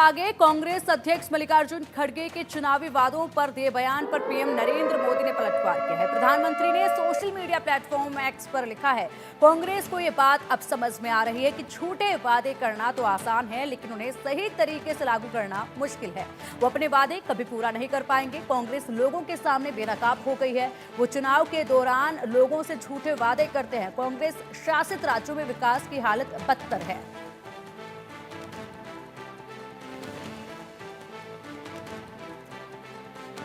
आगे कांग्रेस अध्यक्ष मल्लिकार्जुन खड़गे के चुनावी वादों पर दिए बयान पर पीएम नरेंद्र मोदी ने पलटवार किया है। प्रधानमंत्री ने सोशल मीडिया प्लेटफॉर्म एक्स पर लिखा है, कांग्रेस को ये बात अब समझ में आ रही है कि झूठे वादे करना तो आसान है, लेकिन उन्हें सही तरीके से लागू करना मुश्किल है। वो अपने वादे कभी पूरा नहीं कर पाएंगे। कांग्रेस लोगों के सामने बेनकाब हो गई है। वो चुनाव के दौरान लोगों से झूठे वादे करते हैं। कांग्रेस शासित राज्यों में विकास की हालत बदतर है।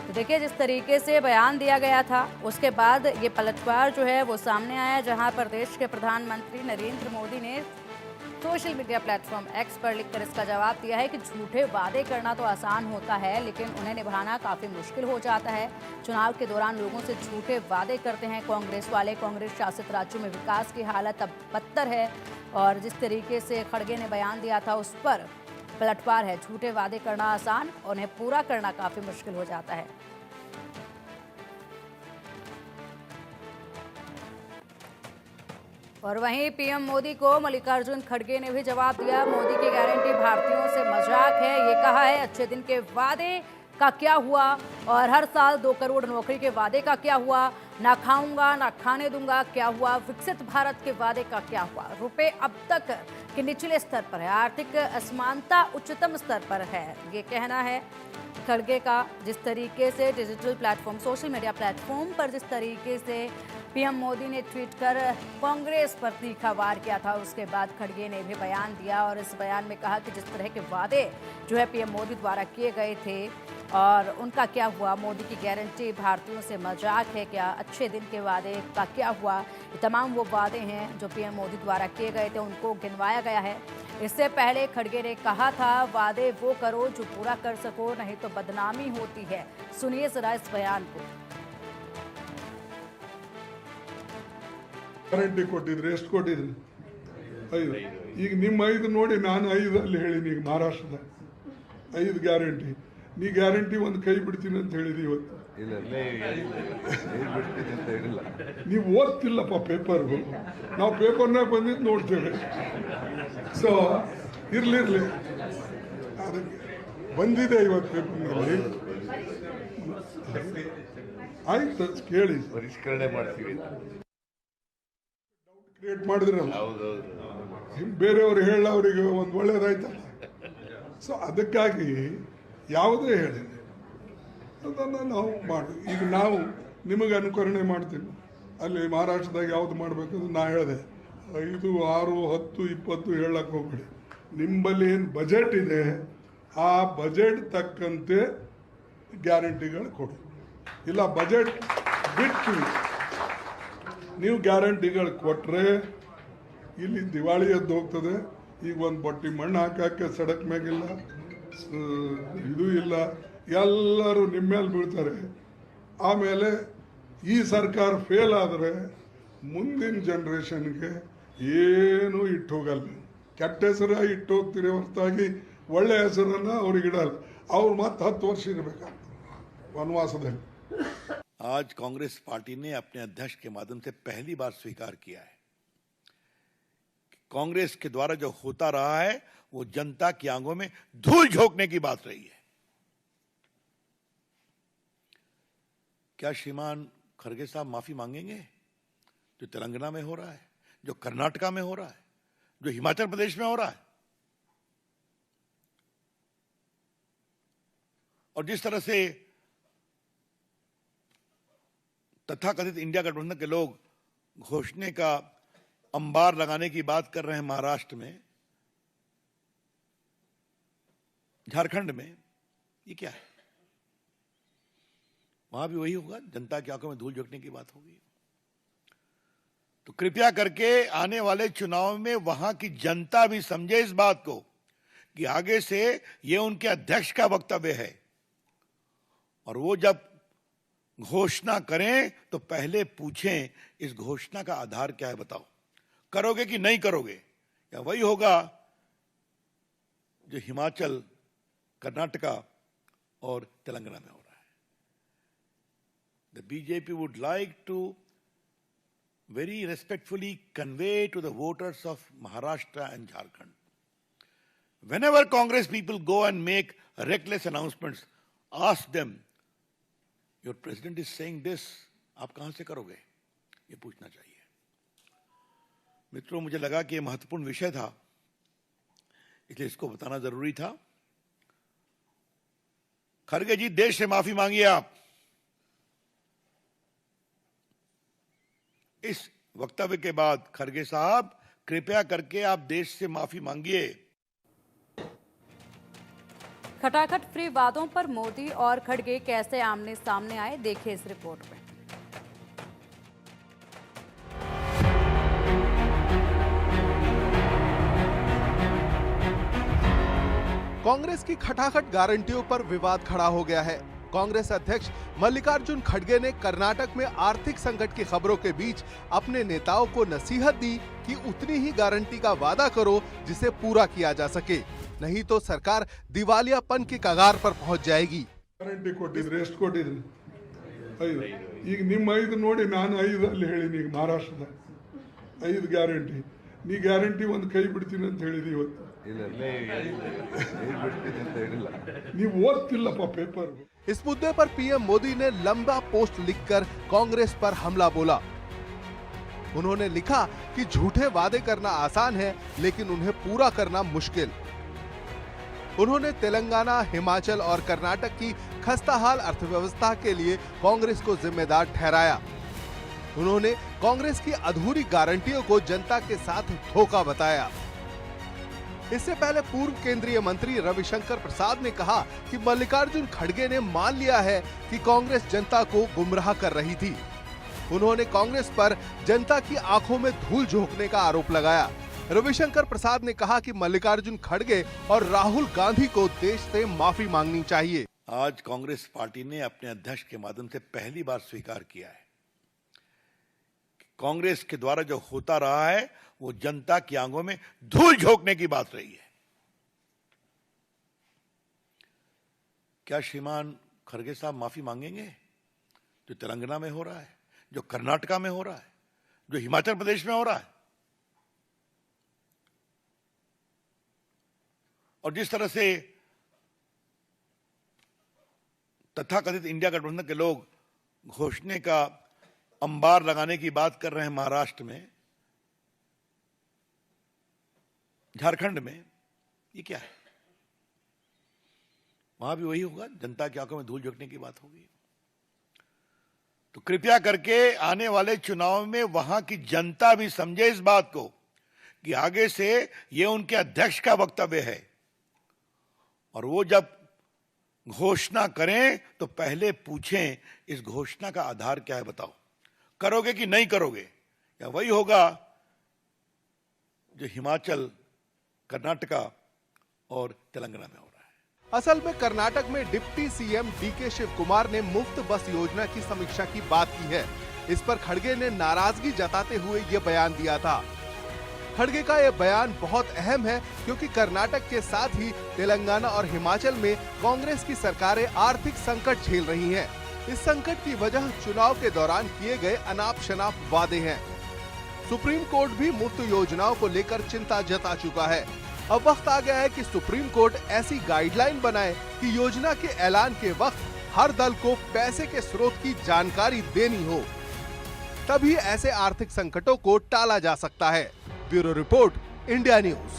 तो देखिए, जिस तरीके से बयान दिया गया था उसके बाद ये पलटवार जो है वो सामने आया, जहां पर देश के प्रधानमंत्री नरेंद्र मोदी ने सोशल मीडिया प्लेटफॉर्म एक्स पर लिखकर इसका जवाब दिया है कि झूठे वादे करना तो आसान होता है, लेकिन उन्हें निभाना काफ़ी मुश्किल हो जाता है। चुनाव के दौरान लोगों से झूठे वादे करते हैं कांग्रेस वाले। कांग्रेस शासित राज्यों में विकास की हालत अब बदतर है और जिस तरीके से खड़गे ने बयान दिया था उस पर पलटवार है। झूठे वादे करना आसान, उन्हें पूरा करना काफ़ी मुश्किल हो जाता है। और वहीं पीएम मोदी को मल्लिकार्जुन खड़गे ने भी जवाब दिया। मोदी की गारंटी भारतीयों से मजाक है, ये कहा है। अच्छे दिन के वादे का क्या हुआ और हर साल 2 करोड़ नौकरी के वादे का क्या हुआ? ना खाऊंगा ना खाने दूंगा क्या हुआ? विकसित भारत के वादे का क्या हुआ? रुपए अब तक के निचले स्तर पर है, आर्थिक असमानता उच्चतम स्तर पर है, ये कहना है खड़गे का। जिस तरीके से digital platform, social media platform पर जिस तरीके से पीएम मोदी ने ट्वीट कर कांग्रेस पर तीखा वार किया था, उसके बाद खड़गे ने भी बयान दिया और इस बयान में कहा कि जिस तरह के वादे जो है पीएम मोदी द्वारा किए गए थे और उनका क्या हुआ? मोदी की गारंटी भारतीयों से मजाक है क्या? अच्छे दिन के वादे का क्या हुआ? ये तमाम वो वादे हैं जो पीएम मोदी द्वारा किए गए थे, उनको गिनवाया गया है। इससे पहले खड़गे ने कहा था, वादे वो करो जो पूरा कर सको, नहीं तो बदनामी होती है। सुनिए जरा इस बयान को। ಗ್ಯಾರಂಟಿ ಕೊಟ್ಟಿದ್ರು, ಎಷ್ಟು ಕೊಟ್ಟಿದ್ರು? 5. ಈಗ ನಿಮ್ಮ 5 ನೋಡಿ ನಾನು 5 ಅಲ್ಲಿ ಹೇಳಿನಿ. ಈಗ ಮಹಾರಾಷ್ಟ್ರದ 5 ಗ್ಯಾರಂಟಿ, ನೀ ಗ್ಯಾರಂಟಿ ಒಂದು ಕೈ ಬಿಡ್ತೀನಿ ಅಂತ ಹೇಳಿದಿ ಇವತ್ತು. ನೀವು ಓದ್ತಿಲ್ಲಪ್ಪ ಪೇಪರ್ಗಳು, ನಾವು ಪೇಪರ್ನಾಗ ಬಂದಿದ್ದು ನೋಡ್ತೇವೆ. ಸೊ ಇರ್ಲಿ ಅದಕ್ಕೆ ಬಂದಿದೆ ಇವತ್ತು ಪೇಪರ್ನಲ್ಲಿ. ಆಯ್ತು, ಕೇಳಿ ಪರಿಷ್ಕರಣೆ ಮಾಡ್ತೀವಿ ಕ್ರಿಯೇಟ್ ಮಾಡಿದ್ರಲ್ಲ, ಬೇರೆಯವರು ಹೇಳ ಅವರಿಗೆ ಒಂದು ಒಳ್ಳೇದಾಯ್ತಲ್ಲ. ಸೊ ಅದಕ್ಕಾಗಿ ಯಾವುದೇ ಹೇಳಿ ಅದನ್ನು ನಾವು ಮಾಡಿ. ಈಗ ನಾವು ನಿಮಗೆ ಅನುಕರಣೆ ಮಾಡ್ತೀವಿ. ಅಲ್ಲಿ ಮಹಾರಾಷ್ಟ್ರದಾಗ ಯಾವುದು ಮಾಡಬೇಕಂದ್ರೆ ನಾ ಹೇಳಿದೆ 5, 6, 10, 20 ಹೇಳಕ್ಕೆ ಹೋಗ್ಬೇಡಿ. ನಿಮ್ಮಲ್ಲಿ ಏನು ಬಜೆಟ್ ಇದೆ ಆ ಬಜೆಟ್ ತಕ್ಕಂತೆ ಗ್ಯಾರಂಟಿಗಳು ಕೊಡಿ. ಇಲ್ಲ ಬಜೆಟ್ ಬಿಟ್ಟು ನೀವು ಗ್ಯಾರಂಟಿಗಳು ಕೊಟ್ಟರೆ ಇಲ್ಲಿ ದಿವಾಳಿ ಎದ್ದು ಹೋಗ್ತದೆ. ಈಗ ಒಂದು ಬಟ್ಟಿ ಮಣ್ಣು ಹಾಕಕ್ಕೆ ಸಡಕ್ ಮ್ಯಾಗಿಲ್ಲ, ಇದು ಇಲ್ಲ, ಎಲ್ಲರೂ ನಿಮ್ಮ ಮೇಲೆ ಬೀಳ್ತಾರೆ. ಆಮೇಲೆ ಈ ಸರ್ಕಾರ ಫೇಲ್ ಆದರೆ ಮುಂದಿನ ಜನ್ರೇಷನ್ಗೆ ಏನೂ ಇಟ್ಟು ಹೋಗಲ್ಲ. ಕೆಟ್ಟ ಹೆಸರು ಇಟ್ಟು ಹೋಗ್ತೀರಿ ಹೊರತಾಗಿ ಒಳ್ಳೆ ಹೆಸರನ್ನು ಅವ್ರಿಗೆ ಇಡಲ್ಲ. ಅವ್ರು ಮತ್ತೆ 10 ವರ್ಷ ಇರಬೇಕಾಗ್ತದೆ ವನವಾಸದಲ್ಲಿ. आज कांग्रेस पार्टी ने अपने अध्यक्ष के माध्यम से पहली बार स्वीकार किया है कि कांग्रेस के द्वारा जो होता रहा है वो जनता की आंखों में धूल झोंकने की बात रही है। क्या श्रीमान खड़गे साहब माफी मांगेंगे? जो तेलंगाना में हो रहा है, जो कर्नाटका में हो रहा है, जो हिमाचल प्रदेश में हो रहा है, और जिस तरह से तथाकथित इंडिया गठबंधन के लोग घोषणे का अंबार लगाने की बात कर रहे हैं महाराष्ट्र में, झारखंड में, ये क्या है? वहां भी वही होगा, जनता की आंखों में धूल झोंकने की बात होगी। तो कृपया करके आने वाले चुनाव में वहां की जनता भी समझे इस बात को कि आगे से ये उनके अध्यक्ष का वक्तव्य है और वो जब घोषणा करें तो पहले पूछें इस घोषणा का आधार क्या है, बताओ करोगे कि नहीं करोगे? या वही होगा जो हिमाचल, कर्नाटका और तेलंगाना में हो रहा है। The BJP would like to very respectfully convey to the voters of Maharashtra and Jharkhand whenever Congress people go and make reckless announcements, ask them, your president is saying this, आप कहां से करोगे? ये पूछना चाहिए। मित्रों, मुझे लगा कि ये महत्वपूर्ण विषय था, इसलिए इसको बताना जरूरी था। खड़गे जी, देश से माफी मांगिए आप। इस वक्तव्य के बाद खड़गे साहब, कृपया करके आप देश से माफी मांगिए। खटाखट फ्री वादों पर मोदी और खड़गे कैसे आमने सामने आए, देखिए इस रिपोर्ट में। कांग्रेस की खटाखट गारंटियों पर विवाद खड़ा हो गया है। कांग्रेस अध्यक्ष मल्लिकार्जुन खड़गे ने कर्नाटक में आर्थिक संकट की खबरों के बीच अपने नेताओं को नसीहत दी कि उतनी ही गारंटी का वादा करो जिसे पूरा किया जा सके, नहीं तो सरकार दिवालियापन की कगार पर पहुंच जाएगी। ಗ್ಯಾರಂಟಿ ಕೊಟ್ಟಿದ್ರೆ ಎಷ್ಟು ಕೊಟ್ಟಿದ್ರು? 5. ಈಗ ನಿಮ್ಮ 5 ನೋಡಿ ನಾನು 5 ಅಲ್ಲಿ ಹೇಳಿನಿ। ಈಗ ಮಹಾರಾಷ್ಟ್ರದ 5 ಗ್ಯಾರಂಟಿ, ನೀ ಗ್ಯಾರಂಟಿ ಒಂದು ಕೈ ಬಿಡ್ತೀನಿ ಅಂತ ಹೇಳಿದಿ ಇವತ್ತು। ನೀವು ಓದ್ತಿಲ್ಲಪ್ಪ ಪೇಪರ್। इस मुद्दे पर पीएम मोदी ने लंबा पोस्ट लिखकर कांग्रेस पर हमला बोला। उन्होंने लिखा कि झूठे वादे करना आसान है, लेकिन उन्हें पूरा करना मुश्किल। उन्होंने तेलंगाना, हिमाचल और कर्नाटक की खस्ताहाल अर्थव्यवस्था के लिए कांग्रेस को जिम्मेदार ठहराया। उन्होंने कांग्रेस की अधूरी गारंटियों को जनता के साथ धोखा बताया। इससे पहले पूर्व केंद्रीय मंत्री रविशंकर प्रसाद ने कहा कि मल्लिकार्जुन खड़गे ने मान लिया है कि कांग्रेस जनता को गुमराह कर रही थी। उन्होंने कांग्रेस पर जनता की आंखों में धूल झोंकने का आरोप लगाया। रविशंकर प्रसाद ने कहा कि मल्लिकार्जुन खड़गे और राहुल गांधी को देश से माफी मांगनी चाहिए। आज कांग्रेस पार्टी ने अपने अध्यक्ष के माध्यम से पहली बार स्वीकार किया है कि कांग्रेस के द्वारा जो होता रहा है वो जनता की आंखों में धूल झोंकने की बात रही है। क्या श्रीमान खड़गे साहब माफी मांगेंगे? जो तेलंगाना में हो रहा है, जो कर्नाटका में हो रहा है, जो हिमाचल प्रदेश में हो रहा है, और जिस तरह से तथाकथित इंडिया गठबंधन के लोग घोषणे का अंबार लगाने की बात कर रहे हैं महाराष्ट्र में, झारखंड में, ये क्या है? वहां भी वही होगा, जनता की आंखों में धूल झोंकने की बात होगी। तो कृपया करके आने वाले चुनाव में वहां की जनता भी समझे इस बात को कि आगे से ये उनके अध्यक्ष का वक्तव्य है, और वो जब घोषणा करें तो पहले पूछें इस घोषणा का आधार क्या है, बताओ, करोगे कि नहीं करोगे? या वही होगा जो हिमाचल, कर्नाटका और तेलंगाना में हो रहा है। असल में कर्नाटक में deputy CM DK Shivakumar ने मुफ्त बस योजना की समीक्षा की बात की है। इस पर खड़गे ने नाराजगी जताते हुए ये बयान दिया था। खड़गे का ये बयान बहुत अहम है क्योंकि कर्नाटक के साथ ही तेलंगाना और हिमाचल में कांग्रेस की सरकारें आर्थिक संकट झेल रही हैं। इस संकट की वजह चुनाव के दौरान किए गए अनाप शनाप वादे हैं। सुप्रीम कोर्ट भी मुफ्त योजनाओं को लेकर चिंता जता चुका है। अब वक्त आ गया है कि सुप्रीम कोर्ट ऐसी गाइडलाइन बनाए कि योजना के ऐलान के वक्त हर दल को पैसे के स्रोत की जानकारी देनी हो, तभी ऐसे आर्थिक संकटों को टाला जा सकता है। Bureau report, India news.